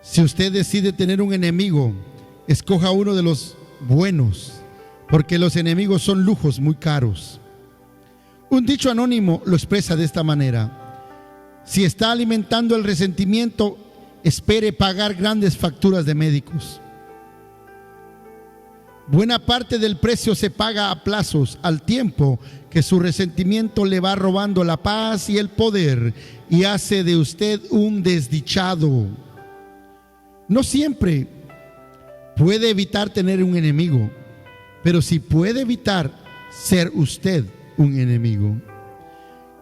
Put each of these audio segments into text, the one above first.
Si usted decide tener un enemigo, escoja uno de los buenos, porque los enemigos son lujos muy caros. Un dicho anónimo lo expresa de esta manera: si está alimentando el resentimiento, espere pagar grandes facturas de médicos. Buena parte del precio se paga a plazos, al tiempo que su resentimiento le va robando la paz y el poder y hace de usted un desdichado. No siempre puede evitar tener un enemigo, pero sí puede evitar ser usted un enemigo.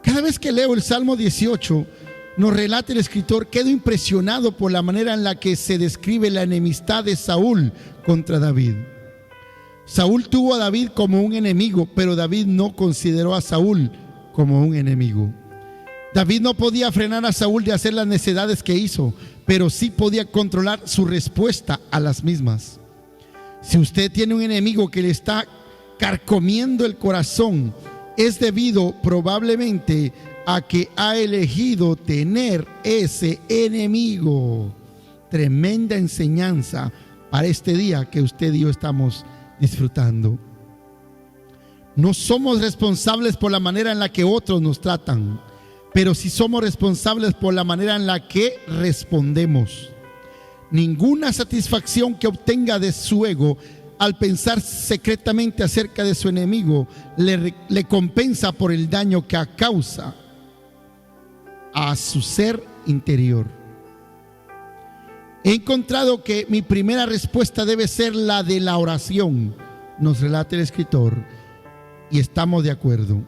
Cada vez que leo el Salmo 18, nos relata el escritor, quedo impresionado por la manera en la que se describe la enemistad de Saúl contra David. Saúl tuvo a David como un enemigo, pero David no consideró a Saúl como un enemigo. David no podía frenar a Saúl de hacer las necedades que hizo, pero sí podía controlar su respuesta a las mismas. Si usted tiene un enemigo que le está carcomiendo el corazón, es debido probablemente a que ha elegido tener ese enemigo. Tremenda enseñanza para este día que usted y yo estamos disfrutando. No somos responsables por la manera en la que otros nos tratan, pero sí somos responsables por la manera en la que respondemos. Ninguna satisfacción que obtenga de su ego al pensar secretamente acerca de su enemigo le compensa por el daño que causa a su ser interior. He encontrado que mi primera respuesta debe ser la de la oración, nos relata el escritor, y estamos de acuerdo.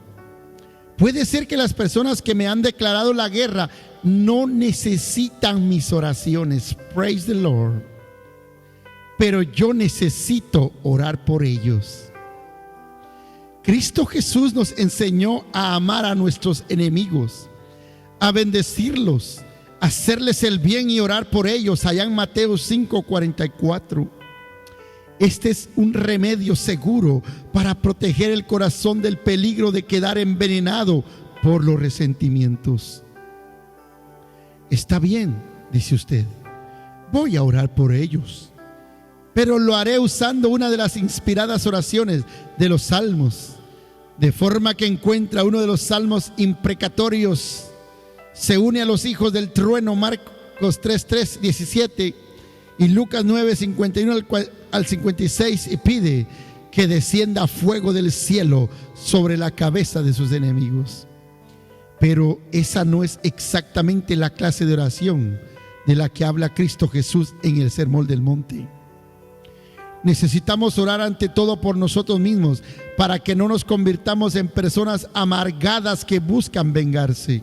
Puede ser que las personas que me han declarado la guerra no necesitan mis oraciones, praise the Lord, pero yo necesito orar por ellos. Cristo Jesús nos enseñó a amar a nuestros enemigos, a bendecirlos, hacerles el bien y orar por ellos, allá en Mateo 5:44. Este es un remedio seguro para proteger el corazón del peligro de quedar envenenado por los resentimientos. Está bien, dice usted, voy a orar por ellos, pero lo haré usando una de las inspiradas oraciones de los salmos, de forma que encuentra uno de los salmos imprecatorios. Se une a los hijos del trueno, Marcos 3:3, 17 y Lucas 9:51 al 56, y pide que descienda fuego del cielo sobre la cabeza de sus enemigos. Pero esa no es exactamente la clase de oración de la que habla Cristo Jesús en el Sermón del Monte. Necesitamos orar ante todo por nosotros mismos para que no nos convirtamos en personas amargadas que buscan vengarse.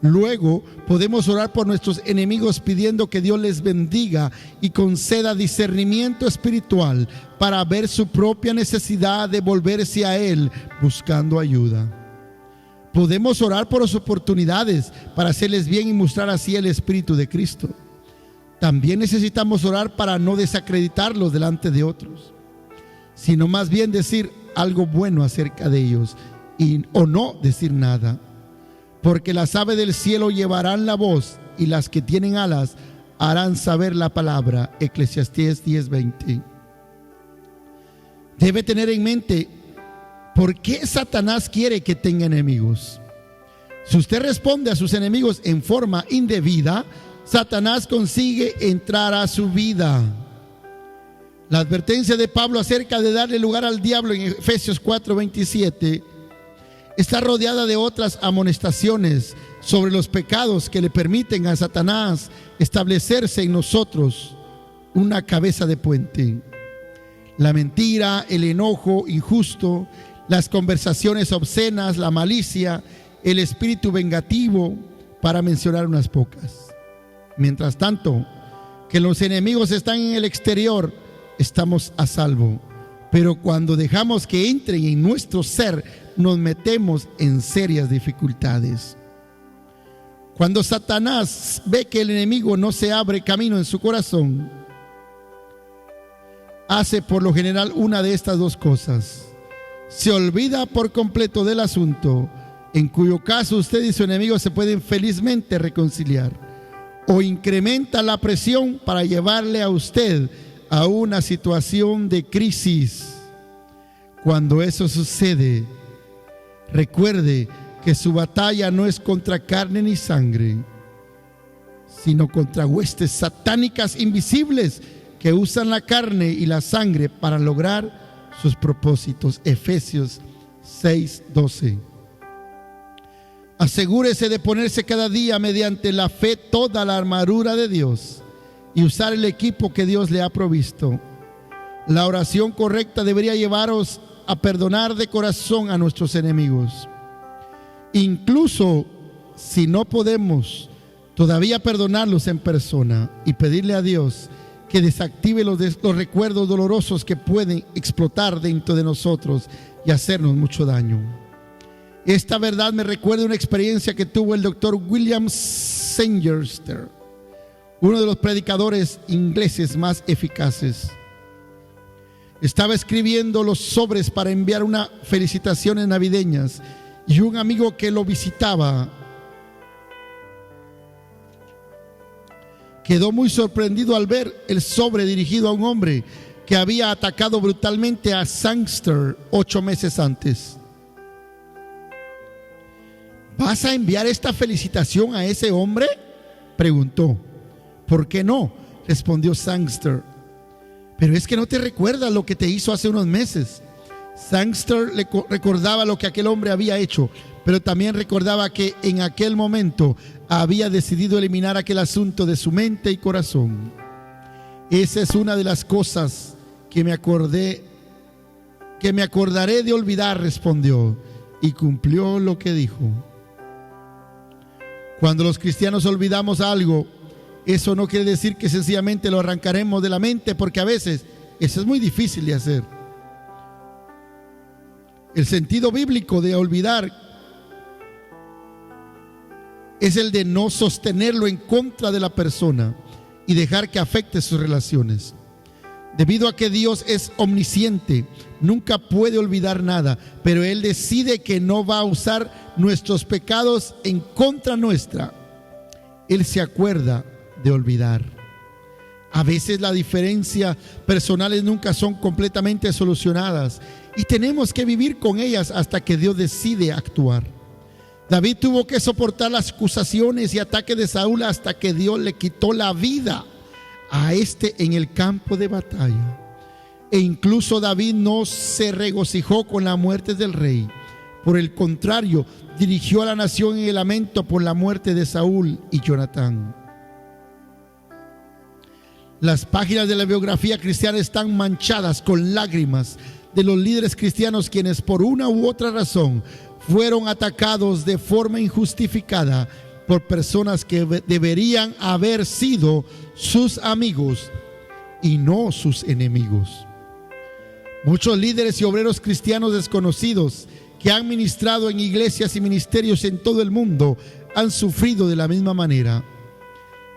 Luego podemos orar por nuestros enemigos pidiendo que Dios les bendiga y conceda discernimiento espiritual para ver su propia necesidad de volverse a Él buscando ayuda. Podemos orar por las oportunidades para hacerles bien y mostrar así el Espíritu de Cristo. También necesitamos orar para no desacreditarlos delante de otros, sino más bien decir algo bueno acerca de ellos o no decir nada. Porque las aves del cielo llevarán la voz y las que tienen alas harán saber la palabra. Eclesiastés 10:20. Debe tener en mente por qué Satanás quiere que tenga enemigos. Si usted responde a sus enemigos en forma indebida, Satanás consigue entrar a su vida. La advertencia de Pablo acerca de darle lugar al diablo en Efesios 4:27 está rodeada de otras amonestaciones sobre los pecados que le permiten a Satanás establecerse en nosotros una cabeza de puente. La mentira, el enojo injusto, las conversaciones obscenas, la malicia, el espíritu vengativo, para mencionar unas pocas. Mientras tanto, que los enemigos están en el exterior, estamos a salvo. Pero cuando dejamos que entren en nuestro ser, nos metemos en serias dificultades. Cuando Satanás ve que el enemigo no se abre camino en su corazón, hace por lo general una de estas dos cosas: se olvida por completo del asunto, en cuyo caso usted y su enemigo se pueden felizmente reconciliar, o incrementa la presión para llevarle a usted a una situación de crisis. Cuando eso sucede, recuerde que su batalla no es contra carne ni sangre, sino contra huestes satánicas invisibles que usan la carne y la sangre para lograr sus propósitos. Efesios 6:12. Asegúrese de ponerse cada día mediante la fe toda la armadura de Dios y usar el equipo que Dios le ha provisto. La oración correcta debería llevaros a perdonar de corazón a nuestros enemigos. Incluso si no podemos todavía perdonarlos en persona, y pedirle a Dios que desactive los recuerdos dolorosos que pueden explotar dentro de nosotros y hacernos mucho daño. Esta verdad me recuerda una experiencia que tuvo el doctor William Sengster, uno de los predicadores ingleses más eficaces. Estaba escribiendo los sobres para enviar unas felicitaciones navideñas, y un amigo que lo visitaba quedó muy sorprendido al ver el sobre dirigido a un hombre que había atacado brutalmente a Sangster 8 meses antes. ¿Vas a enviar esta felicitación a ese hombre?, preguntó. ¿Por qué no?, respondió Sangster. Pero es que no te recuerdas lo que te hizo hace unos meses. Sangster le recordaba lo que aquel hombre había hecho, pero también recordaba que en aquel momento había decidido eliminar aquel asunto de su mente y corazón. Esa es una de las cosas que me acordaré de olvidar, respondió, y cumplió lo que dijo. Cuando los cristianos olvidamos algo, eso no quiere decir que sencillamente lo arrancaremos de la mente, porque a veces eso es muy difícil de hacer. El sentido bíblico de olvidar es el de no sostenerlo en contra de la persona y dejar que afecte sus relaciones. Debido a que Dios es omnisciente, nunca puede olvidar nada, pero Él decide que no va a usar nuestros pecados en contra nuestra. Él se acuerda de olvidar. A veces las diferencias personales nunca son completamente solucionadas y tenemos que vivir con ellas hasta que Dios decide actuar. David tuvo que soportar las acusaciones y ataques de Saúl hasta que Dios le quitó la vida a este en el campo de batalla. E incluso David no se regocijó con la muerte del rey. Por el contrario, dirigió a la nación en el lamento por la muerte de Saúl y Jonatán. Las páginas de la biografía cristiana están manchadas con lágrimas de los líderes cristianos quienes por una u otra razón fueron atacados de forma injustificada por personas que deberían haber sido sus amigos y no sus enemigos. Muchos líderes y obreros cristianos desconocidos que han ministrado en iglesias y ministerios en todo el mundo han sufrido de la misma manera.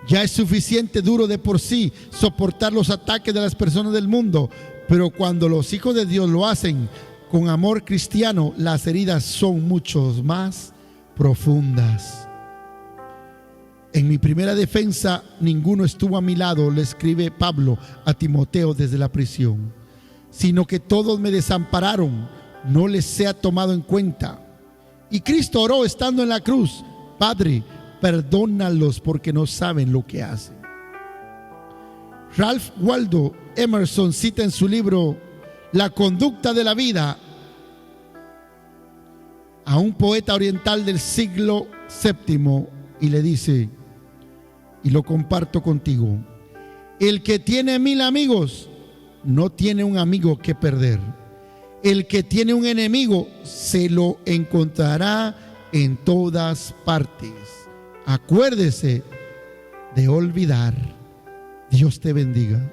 Ya es suficiente duro de por sí soportar los ataques de las personas del mundo, pero cuando los hijos de Dios lo hacen con amor cristiano, las heridas son mucho más profundas. En mi primera defensa, ninguno estuvo a mi lado, le escribe Pablo a Timoteo desde la prisión, sino que todos me desampararon, no les sea tomado en cuenta. Y Cristo oró estando en la cruz: Padre, perdónalos porque no saben lo que hacen. Ralph Waldo Emerson cita en su libro La conducta de la vida a un poeta oriental del siglo VII y le dice, y lo comparto contigo: el que tiene 1000 amigos no tiene un amigo que perder. El que tiene un enemigo se lo encontrará en todas partes. Acuérdese de olvidar. Dios te bendiga.